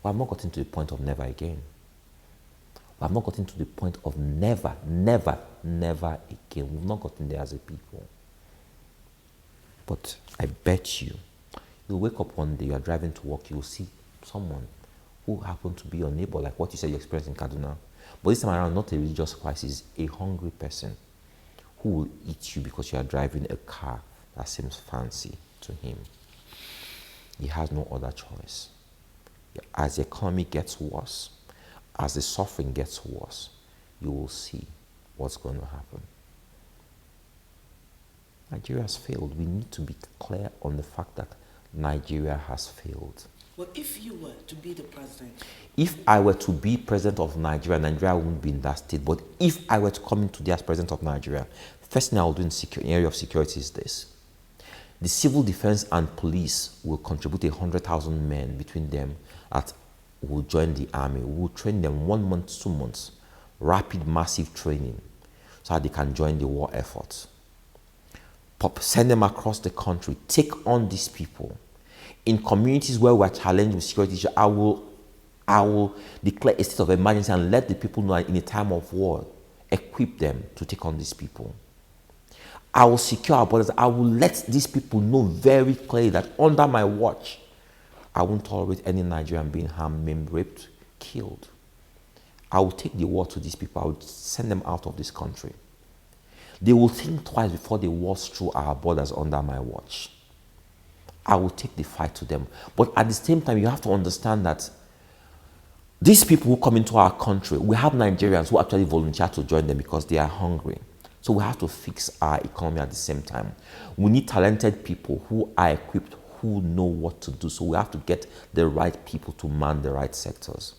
We have not gotten to the point of never again. We have not gotten to the point of never, never, never again. We've not gotten there as a people. But I bet you'll wake up one day, you're driving to work, you'll see someone who happened to be your neighbor, like what you said you experienced in Kaduna. But this time around, not a religious crisis, a hungry person who will eat you because you are driving a car that seems fancy to him. He has no other choice. As the economy gets worse, as the suffering gets worse, you will see what's going to happen. Nigeria has failed. We need to be clear on the fact that Nigeria has failed. Well, if you were to be the president? If I were to be president of Nigeria, Nigeria wouldn't be in that state. But if I were to come into there as president of Nigeria, first thing I will do in area of security is this. The civil defense and police will contribute 100,000 men between them that will join the army. We will train them 1 month, 2 months, rapid, massive training, so that they can join the war effort. Send them across the country, take on these people. In communities where we're challenged with security issues, I will declare a state of emergency and let the people know that in a time of war, equip them to take on these people. I will secure our borders. I will let these people know very clearly that under my watch, I won't tolerate any Nigerian being harmed, maimed, raped, killed. I will take the war to these people. I will send them out of this country. They will think twice before they waltz through our borders under my watch. I will take the fight to them. But at the same time, you have to understand that these people who come into our country, we have Nigerians who actually volunteer to join them because they are hungry. So we have to fix our economy at the same time. We need talented people who are equipped, who know what to do. So we have to get the right people to man the right sectors.